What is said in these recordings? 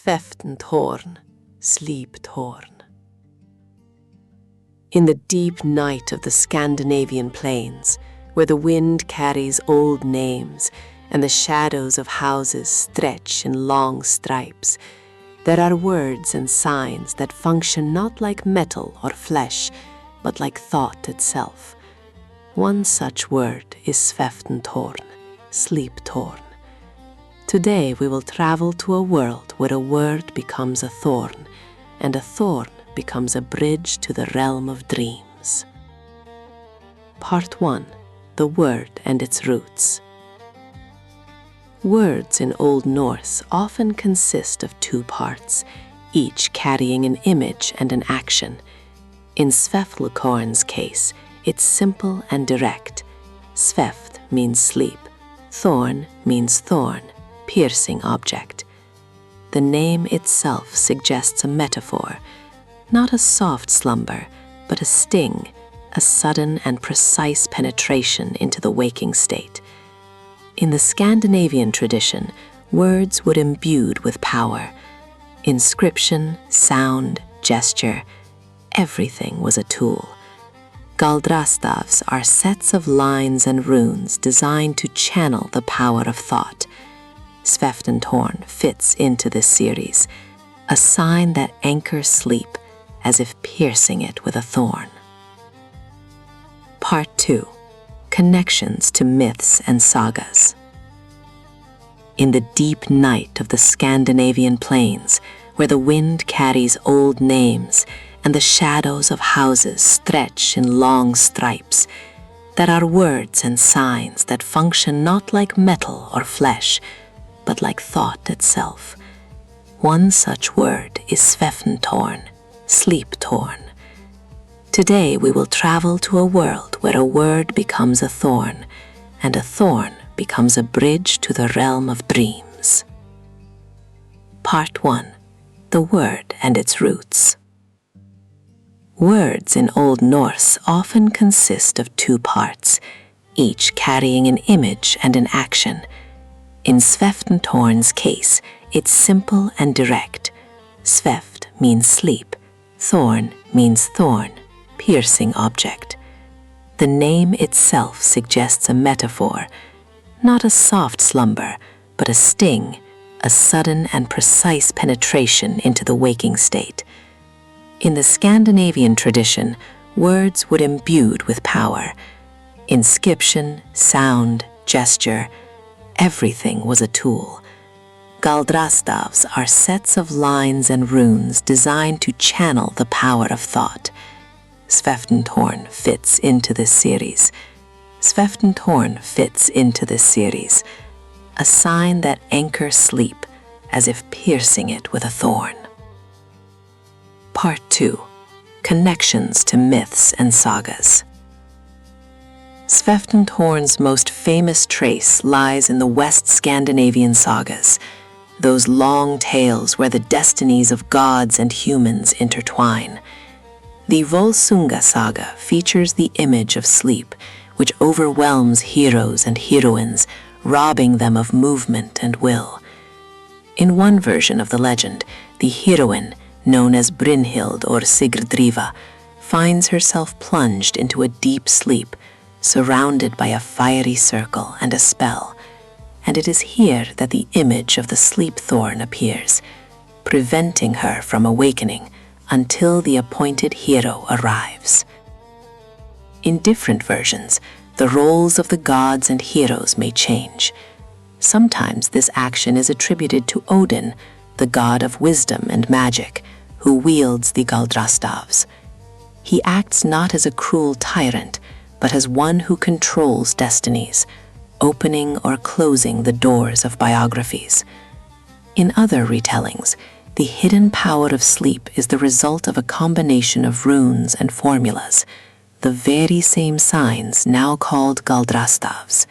svefnþorn, sleep-thorn. In the deep night of the Scandinavian plains, where the wind carries old names and the shadows of houses stretch in long stripes, there are words and signs that function not like metal or flesh, but like thought itself. One such word is svefnþorn, sleep-thorn. Today we will travel to a world where a word becomes a thorn, and a thorn becomes a bridge to the realm of dreams. Part 1. The word and its roots. Words in Old Norse often consist of two parts, each carrying an image and an action. In svefnþorn's case, it's simple and direct. Svefn means sleep, thorn means thorn, piercing object. The name itself suggests a metaphor, not a soft slumber, but a sting, a sudden and precise penetration into the waking state. In the Scandinavian tradition, words were imbued with power. Inscription, sound, gesture, everything was a tool. Galdrastavs are sets of lines and runes designed to channel the power of thought. Svefnþorn fits into this series, a sign that anchors sleep as if piercing it with a thorn. Part 2. Connections to myths and sagas. In the deep night of the Scandinavian plains, where the wind carries old names and the shadows of houses stretch in long stripes, there are words and signs that function not like metal or flesh, but like thought itself. One such word is svefnþorn, sleep-thorn. Today we will travel to a world where a word becomes a thorn, and a thorn becomes a bridge to the realm of dreams. Part 1. The word and its roots. Words in Old Norse often consist of two parts, each carrying an image and an action. In svefnþorn's case, it's simple and direct. Svefn means sleep, thorn means thorn, piercing object. The name itself suggests a metaphor, not a soft slumber, but a sting, a sudden and precise penetration into the waking state. In the Scandinavian tradition, words were imbued with power. Inscription, sound, gesture, everything was a tool. Galdrastavs are sets of lines and runes designed to channel the power of thought. Svefnþorn fits into this series. Svefnþorn fits into this series, a sign that anchors sleep as if piercing it with a thorn. Part 2. Connections to myths and sagas. Svefnþorn's most famous trace lies in the West Scandinavian sagas, those long tales where the destinies of gods and humans intertwine. The Volsunga saga features the image of sleep, which overwhelms heroes and heroines, robbing them of movement and will. In one version of the legend, the heroine, known as Brynhild or Sigurdriva, finds herself plunged into a deep sleep, surrounded by a fiery circle and a spell, and it is here that the image of the sleep-thorn appears, preventing her from awakening until the appointed hero arrives. In different versions, the roles of the gods and heroes may change. Sometimes this action is attributed to Odin, the god of wisdom and magic, who wields the Galdrastavs. He acts not as a cruel tyrant, but as one who controls destinies, opening or closing the doors of biographies. In other retellings, the hidden power of sleep is the result of a combination of runes and formulas, the very same signs now called Galdrastavs.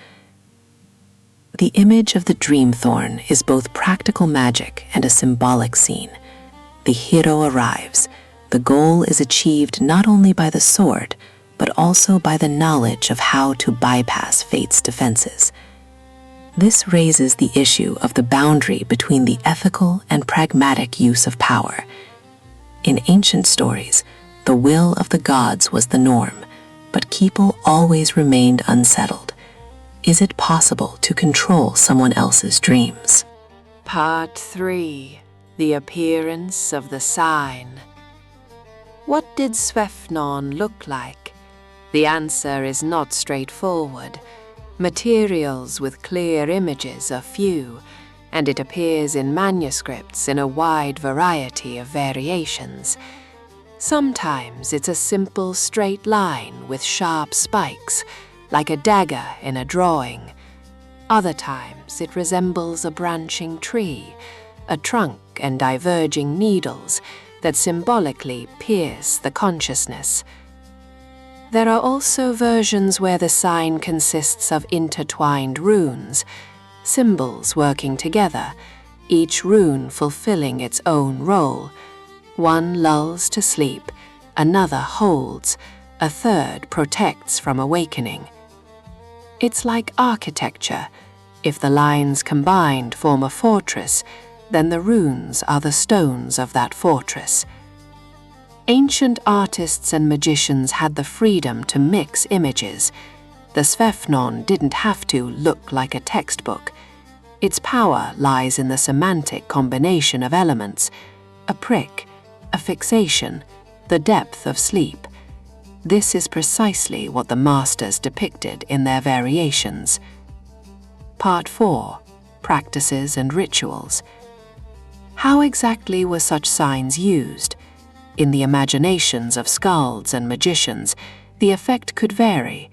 The image of the dream thorn is both practical magic and a symbolic scene. The hero arrives. The goal is achieved not only by the sword, but also by the knowledge of how to bypass fate's defenses. This raises the issue of the boundary between the ethical and pragmatic use of power. In ancient stories, the will of the gods was the norm, but people always remained unsettled. Is it possible to control someone else's dreams? Part 3. The appearance of the sign. What did svefnþorn look like? The answer is not straightforward. Materials with clear images are few, and it appears in manuscripts in a wide variety of variations. Sometimes it's a simple straight line with sharp spikes, like a dagger in a drawing. Other times it resembles a branching tree, a trunk and diverging needles that symbolically pierce the consciousness. There are also versions where the sign consists of intertwined runes, symbols working together, each rune fulfilling its own role. One lulls to sleep, another holds, a third protects from awakening. It's like architecture. If the lines combined form a fortress, then the runes are the stones of that fortress. Ancient artists and magicians had the freedom to mix images. The svefnþorn didn't have to look like a textbook. Its power lies in the semantic combination of elements, a prick, a fixation, the depth of sleep. This is precisely what the masters depicted in their variations. Part 4. Practices and rituals. How exactly were such signs used? In the imaginations of skalds and magicians, the effect could vary.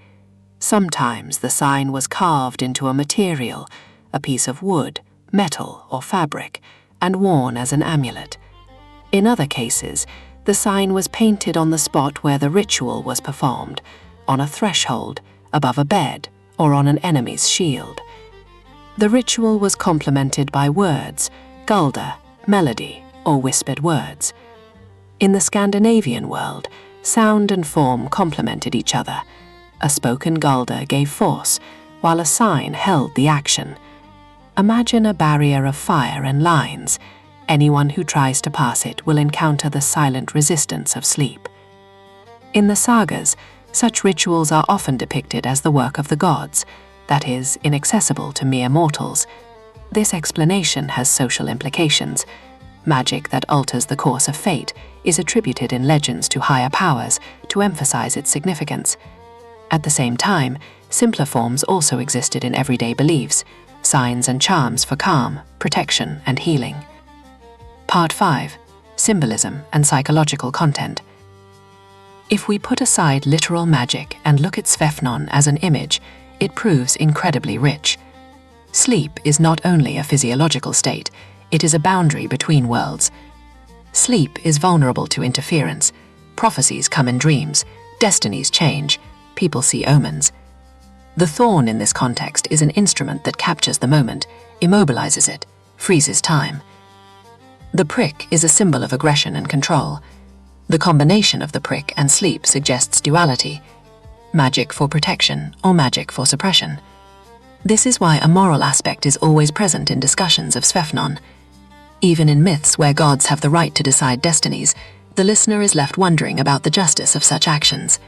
Sometimes the sign was carved into a material, a piece of wood, metal, or fabric, and worn as an amulet. In other cases, the sign was painted on the spot where the ritual was performed, on a threshold, above a bed, or on an enemy's shield. The ritual was complemented by words, gulder, melody, or whispered words. In the Scandinavian world, sound and form complemented each other. A spoken gulder gave force, while a sign held the action. Imagine a barrier of fire and lines. Anyone who tries to pass it will encounter the silent resistance of sleep. In the sagas, such rituals are often depicted as the work of the gods, that is, inaccessible to mere mortals. This explanation has social implications. Magic that alters the course of fate is attributed in legends to higher powers to emphasize its significance. At the same time, simpler forms also existed in everyday beliefs, signs and charms for calm, protection, and healing. Part 5. Symbolism and psychological content. If we put aside literal magic and look at svefnþorn as an image, it proves incredibly rich. Sleep is not only a physiological state, it is a boundary between worlds. Sleep is vulnerable to interference. Prophecies come in dreams, destinies change, people see omens. The thorn in this context is an instrument that captures the moment, immobilizes it, freezes time. The prick is a symbol of aggression and control. The combination of the prick and sleep suggests duality, magic for protection or magic for suppression. This is why a moral aspect is always present in discussions of svefnþorn. Even in myths where gods have the right to decide destinies, the listener is left wondering about the justice of such actions.